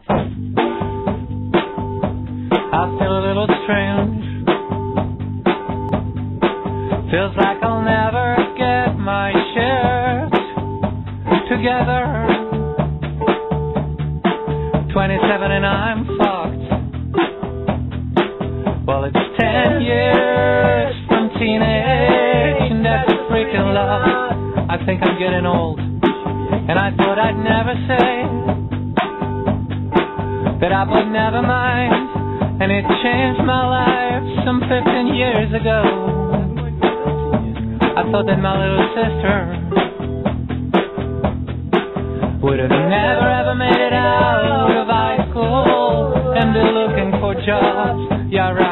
I feel a little strange. Feels like I'll never get my shit together. 27 and I'm fucked. Well, it's 10 years from teenage and that's freaking love. I think I'm getting old, and I thought I'd never say that I would never mind, and it changed my life some 15 years ago. I thought that my little sister would have never ever made it out of high school and be looking for jobs. Yeah, right.